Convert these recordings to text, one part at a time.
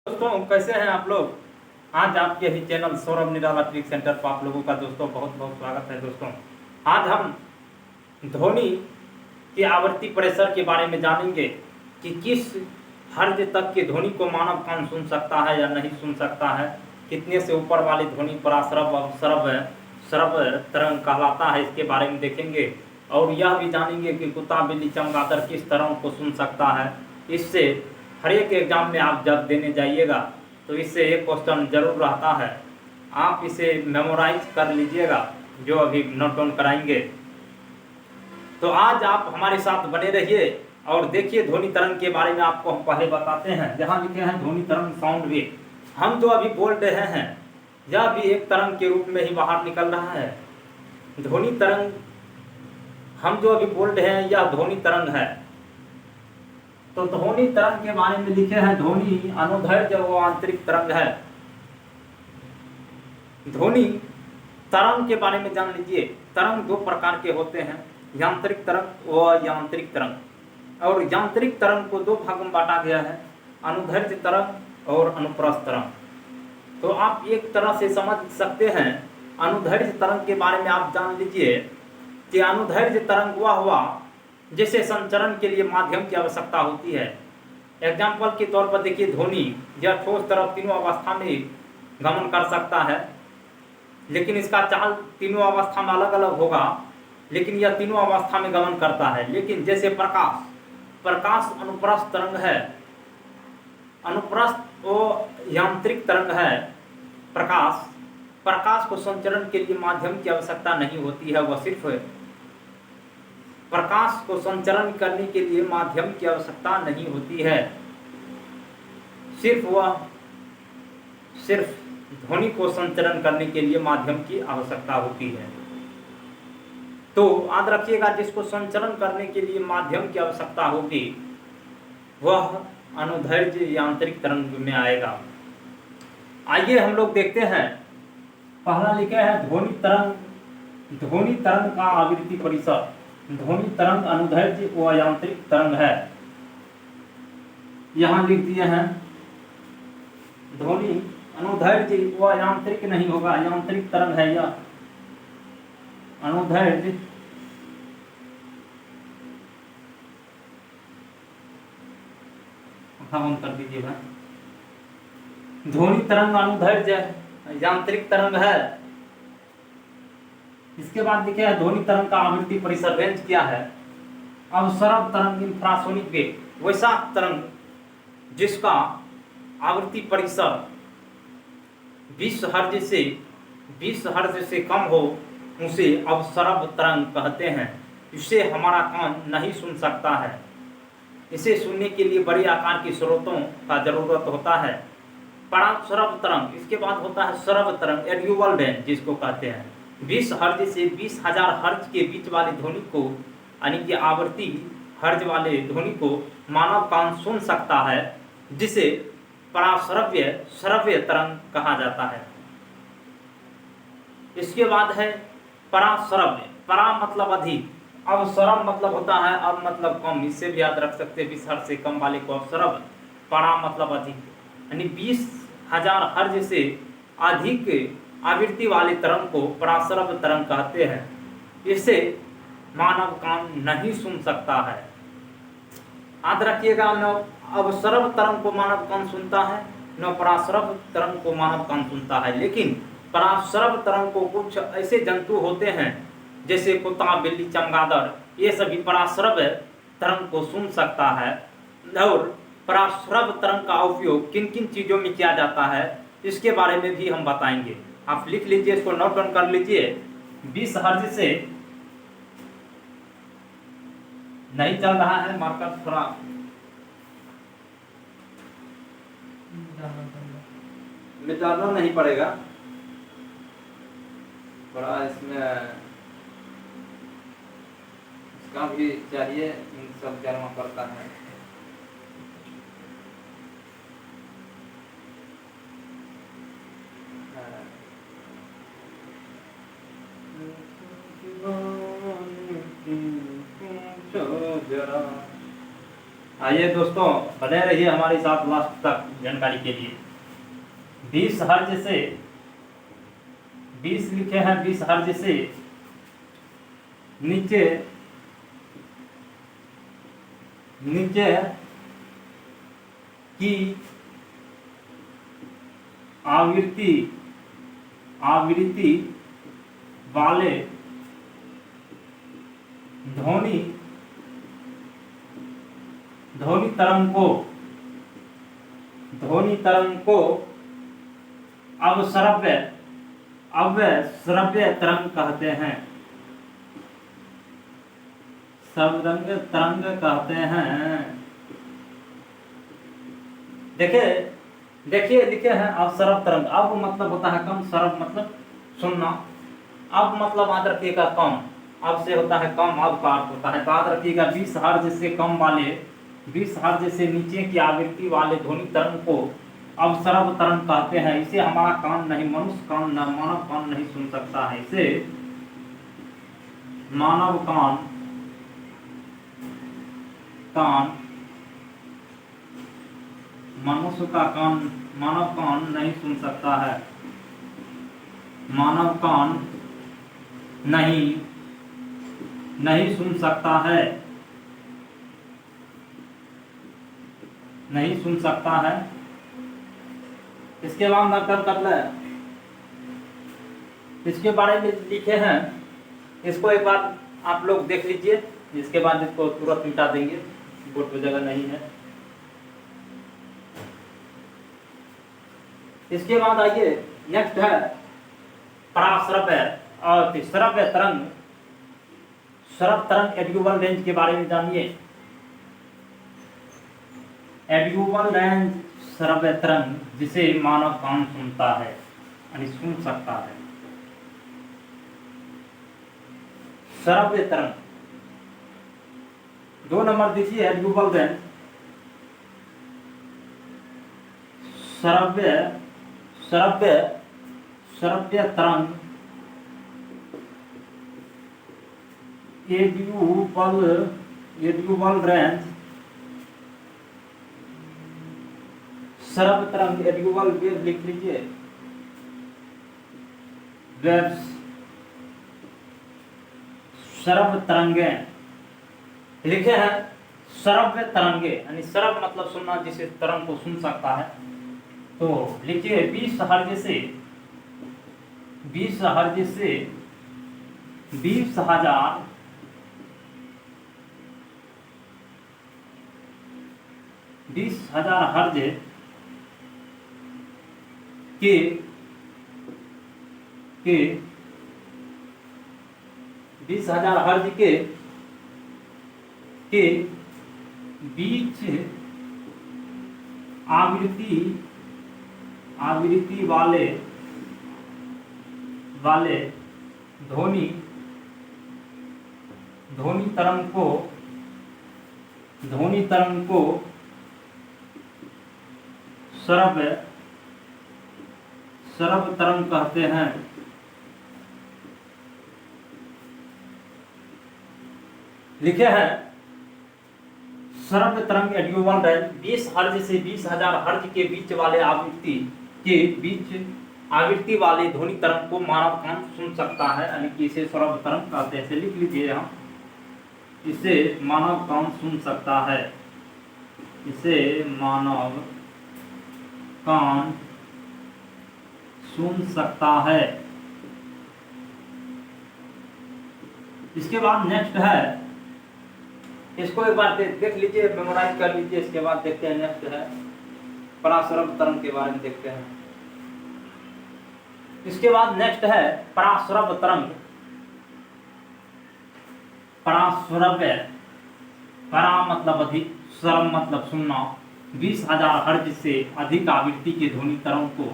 दोस्तों कैसे हैं आप लोग। आज आपके ही चैनल सौरभ निराला ट्रिक सेंटर पर आप लोगों का दोस्तों बहुत बहुत स्वागत है। दोस्तों आज हम ध्वनि की आवृत्ति प्रेशर के बारे में जानेंगे कि किस हर्ज तक की ध्वनि को मानव कान सुन सकता है या नहीं सुन सकता है, कितने से ऊपर वाली ध्वनि पराश्रव अवश्रव श्रव तरंग कहलाता है, इसके बारे में देखेंगे। और यह भी जानेंगे कि कुत्ता बिल्ली चमगादड़ किस तरंग को सुन सकता है। इससे हर एक एग्जाम में आप जब देने जाइएगा तो इससे एक क्वेश्चन जरूर रहता है, आप इसे मेमोराइज कर लीजिएगा जो अभी नोट डाउन कराएंगे। तो आज आप हमारे साथ बने रहिए और देखिए ध्वनि तरंग के बारे में आपको हम पहले बताते हैं। जहाँ लिखे हैं ध्वनि तरंग साउंड वेव, हम जो अभी बोल रहे हैं यह भी एक तरंग के रूप में ही बाहर निकल रहा है। ध्वनि तरंग हम जो अभी बोल रहे हैं यह ध्वनि तरंग है। तो ध्वनि तरंग के बारे में लिखे हैं ध्वनि अनुदैर्घ्य व आंतरिक तरंग है। ध्वनि तरंग के बारे में जान लीजिए। तरंग दो प्रकार के होते हैं, यांत्रिक तरंग व यांत्रिक तरंग। और यांत्रिक तरंग को दो भागों में बांटा गया है, अनुदैर्घ्य तरंग और अनुप्रस्थ तरंग। तो आप एक तरह से समझ सकते हैं, अनुदैर्घ्य तरंग के बारे में आप जान लीजिए कि अनुदैर्घ्य तरंग वह हुआ जिसे संचरण के लिए माध्यम की आवश्यकता होती है। एग्जाम्पल के तौर पर देखिए, ध्वनि यह ठोस तरफ तीनों अवस्था में गमन कर सकता है, लेकिन इसका चाल तीनों अवस्था में अलग अलग होगा, लेकिन यह तीनों अवस्था में गमन करता है। लेकिन जैसे प्रकाश अनुप्रस्थ तरंग है, अनुप्रस्थ वो यांत्रिक तरंग है। प्रकाश को संचरण के लिए माध्यम की आवश्यकता नहीं होती है, वह सिर्फ प्रकाश को संचरण करने के लिए माध्यम की आवश्यकता नहीं होती है, सिर्फ ध्वनि को संचरण करने के लिए माध्यम की आवश्यकता होती है। तो याद रखिएगा, जिसको संचरण करने के लिए माध्यम की आवश्यकता होगी वह अनुदैर्घ्य यांत्रिक तरंग में आएगा। आइए हम लोग देखते हैं। पहला लिखे है ध्वनि तरंग का आवृत्ति परिसर। ध्वनि तरंग अनुदैर्घ्य व यांत्रिक तरंग है। यहां लिख दिए हैं ध्वनि अनुदैर्घ्य व यांत्रिक नहीं होगा, यांत्रिक तरंग है यह। अनुदैर्घ्य बंद कर दीजिएगा। ध्वनि तरंग अनुदैर्घ्य यांत्रिक तरंग है। इसके बाद देखिए ध्वनि तरंग का आवृत्ति परिसर रेंज क्या है। अवसरव तरंग इंफ्रासोनिक वेव, वैसा तरंग जिसका आवृत्ति परिसर 20 हर्ट्ज से कम हो उसे अवसरव तरंग कहते हैं। इसे हमारा कान नहीं सुन सकता है। इसे सुनने के लिए बड़े आकार के स्रोतों का जरूरत होता है। पराश्रव तरंग, इसके बाद होता है श्रव तरंग, एडियोबल बैंड जिसको कहते हैं। 20 हर्ज से 20,000 हर्ज के बीच वाली ध्वनि को, यानी कि आवृत्ति हर्ज वाले ध्वनि को मानव कान सुन सकता है, जिसे श्रव्य तरंग कहा जाता है। इसके बाद है पराश्रव्य। परा मतलब अधिक, अवसरव मतलब होता है अब मतलब कम, इससे भी याद रख सकते हैं। 20 हर्ज से कम वाले को अवसरव, परा मतलब अधिक, यानी 20,000 हर्ज से अधिक आवृत्ति वाली तरंग को पराश्रव तरंग कहते हैं। इसे मानव कान नहीं सुन सकता है। याद रखिएगा, न अवसरव तरंग को मानव कान सुनता है, न पराश्रव तरंग को मानव कान सुनता है। लेकिन पराश्रव तरंग को कुछ ऐसे जंतु होते हैं जैसे कुत्ता बिल्ली चमगादड़, ये सभी पराश्रव तरंग को सुन सकता है। और पराश्रव तरंग का उपयोग किन किन चीजों में किया जाता है इसके बारे में भी हम बताएंगे। आप लिख लीजिए, इसको नोट डाउन कर लीजिए। 20 हर्ज से नहीं चल रहा है, मार्कर थोड़ा मिटाना नहीं पड़ेगा, बड़ा इसमें इसका भी चाहिए, इन सब जमा करता है। आइए दोस्तों, बने रहिए हमारे साथ लास्ट तक जानकारी के लिए। 20 हर्ज से 20 लिखे हैं, 20 हर्ज से नीचे नीचे की आवृत्ति वाले ध्वनि तरंग को अवश्रव्य तरंग कहते हैं। श्रव्य तरंग कहते हैं। देखिए लिखे हैं अवश्रव तरंग। अब मतलब होता है कम, श्रव मतलब सुनना, अब मतलब याद रखिएगा कम, अब से होता है कम, अब का अर्थ होता है। तो याद रखिएगा 20 हर्ज से कम वाले, 20 हर्ज से नीचे की आवृत्ति वाले ध्वनि तरंग को अवश्रव तरंग कहते हैं। इसे हमारा कान नहीं, मनुष्य कान न, मानव कान नहीं सुन सकता है। इसे मानव कान मनुष्य का कान, मानव कान नहीं सुन सकता है। मानव कान नहीं सुन सकता है, नहीं सुन सकता है। इसके बाद नकल कर ले, इसके बारे में लिखे हैं, इसको एक बार आप लोग देख लीजिए। इसके बाद इसको तुरंत मिटा देंगे, बोर्ड पे जगह नहीं है। इसके बाद आइए नेक्स्ट है पराश्रव्य और श्रव्य तरंग। श्रव्य तरंग एडिबल रेंज के बारे में जानिए। एडिबल रेंज श्रव्य तरंग जिसे मानव कान सुनता है यानी सुन सकता है। श्रव्य तरंग 2 नंबर देखिए, एडिबल रेंज श्रव्य तरंग एडिबल रेंज श्रव्य तरंग एडिबल वेव लिख लीजिए, वेव्स श्रव्य तरंगे लिखे हैं। श्रव्य तरंगे यानी श्रव्य मतलब सुनना, जिसे तरंग को सुन सकता है। तो लिखिए 20 हर्ज से 20,000 हर्ज के 20,000 हर्ज के बीच आवृत्ति वाले ध्वनि तरंग को श्रव्य तरंग कहते हैं। लिखे हैं श्रव्य तरंग एडिबल रेंज 20 हर्ज से 20,000 हर्ज के बीच वाले आवृत्ति वाले ध्वनि तरंग को मानव कान सुन सकता है, यानी कि इसे श्रव्य तरंग कहते हैं। लिख लीजिए यहाँ, इसे मानव कान सुन सकता है। इसे मानव कान सुन सकता है। इसके बाद नेक्स्ट है, इसको एक बार देख लीजिए, मेमोराइज कर लीजिए। इसके बाद देखते हैं नेक्स्ट है पराश्रव्य तरंग के बारे में देखते हैं। इसके बाद नेक्स्ट है पराश्रव्य तरंग। पराश्रव्य, परा मतलब अधिक, श्रव मतलब सुनना। 20,000 हर्ज से अधिक आवृत्ति के ध्वनि तरंग को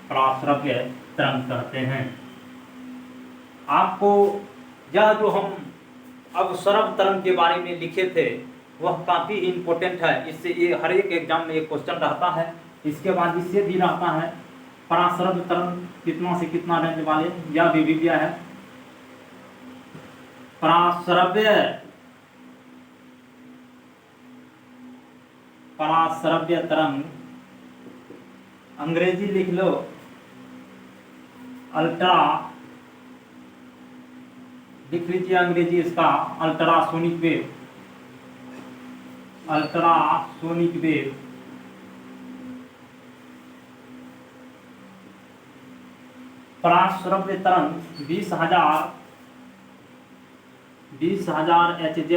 पराश्रव्य तरंग कहते हैं। आपको यह जो हम अब श्रव्य तरंग के बारे में लिखे थे वह काफी इंपॉर्टेंट है। इससे ये हर एक एग्जाम में एक क्वेश्चन रहता है। इसके बाद इससे भी रहता है पराश्रव्य तरंग कितना से कितना रेंज वाले, यह भी दिया है। पराश्रव्य पराश्रव्य तरंग, अंग्रेजी लिख लो अल्ट्रा, लिख लीजिए अंग्रेजी इसका अल्ट्रासोनिक वेव, अल्ट्रासोनिक वेव। पराश्रव्य तरंग 20,000 HZ,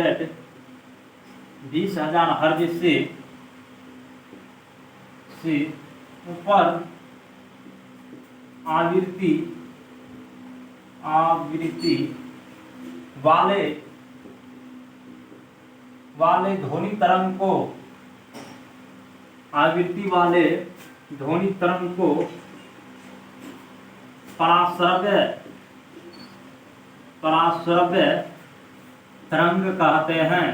20,000 हर्ज से ऊपर आवृत्ति वाले ध्वनि तरंग को, आवृत्ति वाले ध्वनि तरंग को पराश्रव्य तरंग कहते हैं।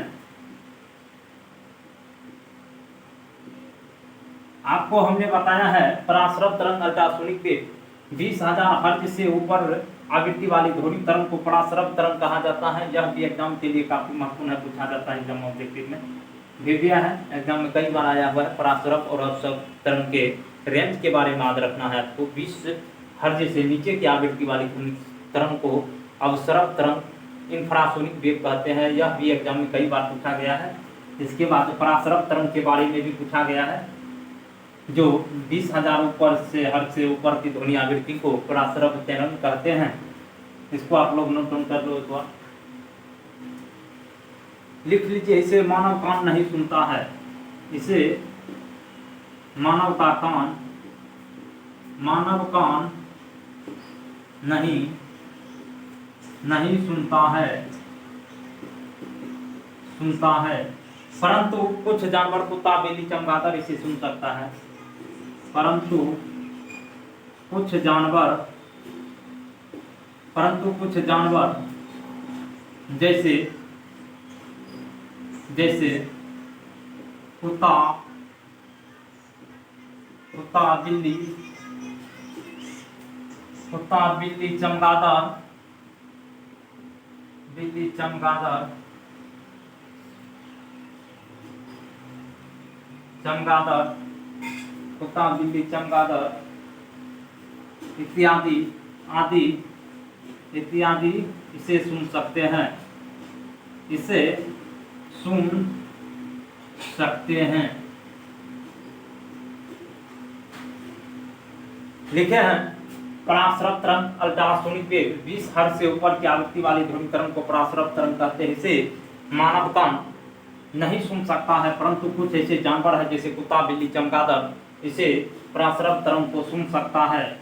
आपको हमने बताया है पराश्रव्य तरंग अल्ट्रासोनिक वेव 20,000 हर्ज से ऊपर आवृत्ति वाली ध्वनि तरंग को पराश्रव्य तरंग कहा जाता है। यह भी एग्जाम के लिए काफी महत्वपूर्ण है, पूछा जाता है एग्जाम ऑब्जेक्टिव में भी दिया है, एग्जाम में कई बार आया हुआ है। पराश्रव्य और अवश्रव्य तरंग के रेंज के बारे में याद रखना है आपको। 20 हर्ज से नीचे की आवृत्ति वाली ध्वनि तरंग को अवश्रव्य तरंग, इंफ्रासोनिक वेव कहते हैं। यह भी एग्जाम में कई बार पूछा गया है। इसके बाद पराश्रव्य तरंग के बारे में भी पूछा गया है, जो 20,000 ऊपर से हर्ज से ऊपर की ध्वनि आवृत्ति को पराश्रव्य तरंग कहते हैं। इसको आप लोग नोट डाउन कर लो एक बार, लिख लीजिए। इसे मानव कान नहीं सुनता है, इसे मानव कान नहीं सुनता है, परंतु कुछ जानवर, कुत्ता, बिल्ली, चमगादड़ इसे सुन सकता है। परंतु कुछ जानवर जैसे कुत्ता, बिल्ली, चमगादड़, कुत्ता, बिल्ली, चमगादड़ इत्यादि इसे सुन सकते हैं, लिखे हैं पराश्रव्य तरंग अल्ट्रासोनिक वेव 20 हर्ज से ऊपर की आवृत्ति वाली ध्वनि तरंग को पराश्रव्य तरंग कहते हैं। इसे मानव कान नहीं सुन सकता है, परंतु कुछ ऐसे जानवर है जैसे कुत्ता, बिल्ली, चमगादड़ इसे पराश्रव्य तरंग को सुन सकता है।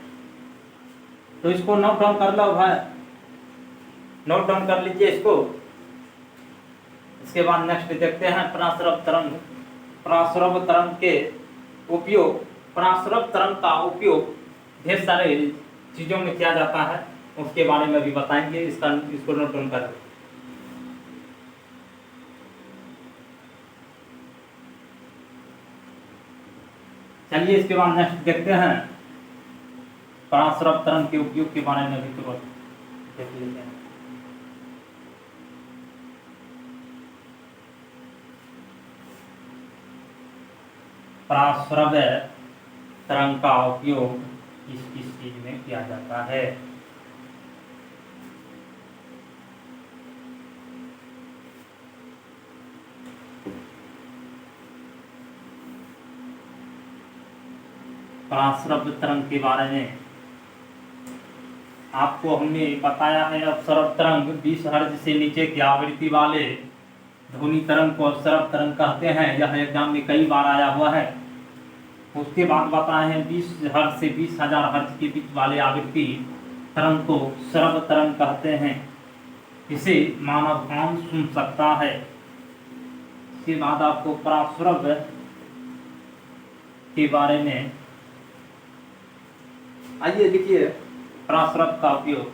तो इसको नोट डाउन कर लो भाई, नोट डाउन कर लीजिए इसको। इसके बाद नेक्स्ट देखते हैं पराश्रव्य तरंग। पराश्रव्य तरंग का उपयोग ढेर सारे चीजों में किया जाता है, उसके बारे में भी बताएंगे। इसको नोट डाउन कर लो। चलिए इसके बाद नेक्स्ट देखते हैं पराश्रव्य तरंग के उपयोग के बारे में भी तुरंत देख लेते हैं। पराश्रव्य तरंग का उपयोग किस चीज में किया जाता है? पराश्रव्य तरंग के बारे में आपको हमने बताया है। अवश्रव्य तरंग 20 हर्ज से नीचे की आवृत्ति वाले ध्वनि तरंग को अवश्रव्य तरंग कहते हैं। यह एग्जाम में कई बार आया हुआ है। उसके बाद बताए हैं 20 हर्ज से 20,000 हर्ज के बीच वाले आवृत्ति तरंग को श्रव्य तरंग कहते हैं। इसे मानव कान सुन सकता है। इसके बाद आपको पराश्रव्य के बारे में, आइए लिखिए पराश्रव्य का उपयोग।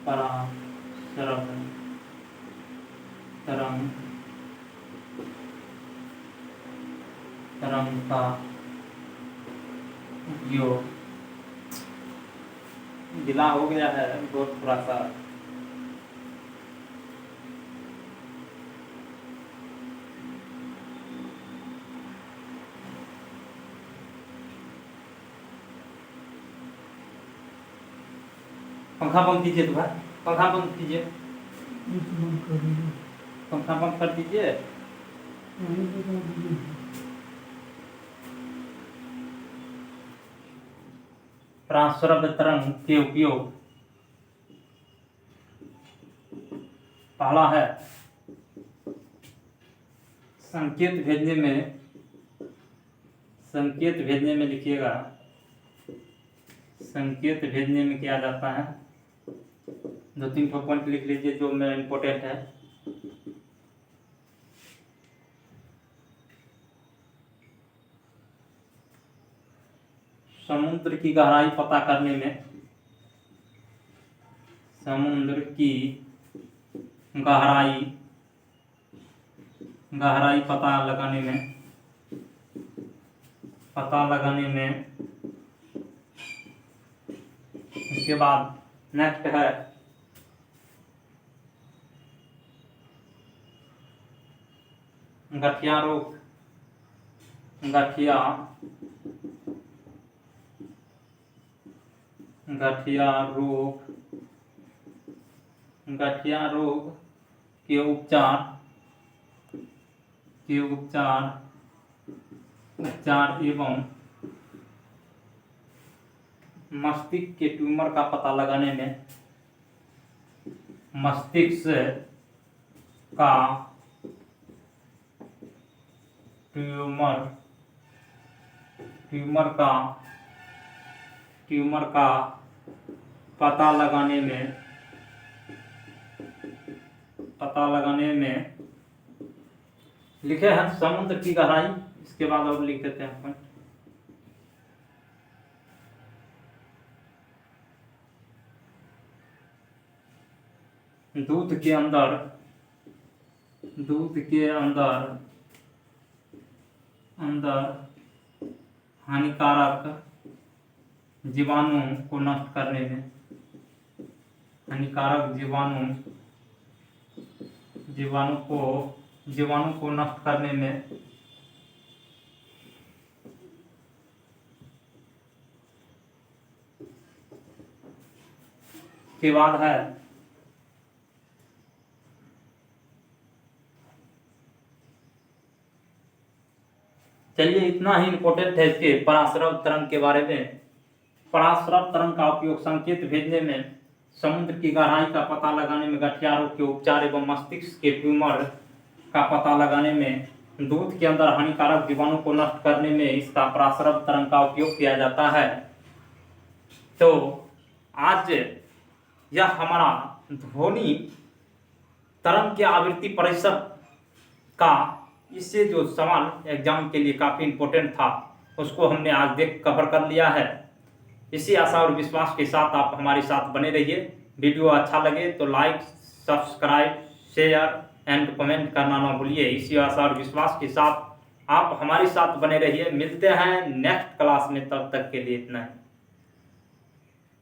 पराश्रव तरंग का उपयोग, गिला हो गया है बहुत थोड़ा सा। पंखा बंद कीजिए तो भाई, पंखा बंद कीजिए, पंखा बंद कर दीजिए। पराश्रव तरंग के उपयोग, पहला है संकेत भेजने में लिखिएगा। संकेत भेजने में किया जाता है, 2-3 पॉइंट लिख लीजिए जो में इम्पोर्टेंट है। समुद्र की गहराई पता करने में, समुद्र की गहराई पता लगाने में, उसके बाद नेक्स्ट है गठिया रोग, गठिया रोग के उपचार एवं मस्तिष्क के ट्यूमर का पता लगाने में, मस्तिष्क का ट्यूमर का पता लगाने में लिखे हैं समुद्र की गहराई। इसके बाद और लिख देते हैं अपन दूध के अंदर हानिकारक जीवाणु को नष्ट करने में, जीवाणु को नष्ट करने में के बाद है चलिए इतना ही इम्पोर्टेंट है इसके पराश्रव तरंग के बारे में। पराश्रव तरंग का उपयोग संकेत भेजने में, समुद्र की गहराई का पता लगाने में, गठिया रोग के उपचार एवं मस्तिष्क के ट्यूमर का पता लगाने में, दूध के अंदर हानिकारक जीवाणु को नष्ट करने में इसका पराश्रव तरंग का उपयोग किया जाता है। तो आज यह हमारा ध्वनि तरंग के आवृत्ति परिसर का इससे जो सवाल एग्जाम के लिए काफ़ी इम्पोर्टेंट था उसको हमने आज कवर कर लिया है। इसी आशा और विश्वास के साथ आप हमारे साथ बने रहिए। वीडियो अच्छा लगे तो like, subscribe, share and comment करना ना भूलिए। इसी आशा और विश्वास के साथ आप हमारे साथ बने रहिए। मिलते हैं नेक्स्ट क्लास में, तब तक के लिए इतना ही।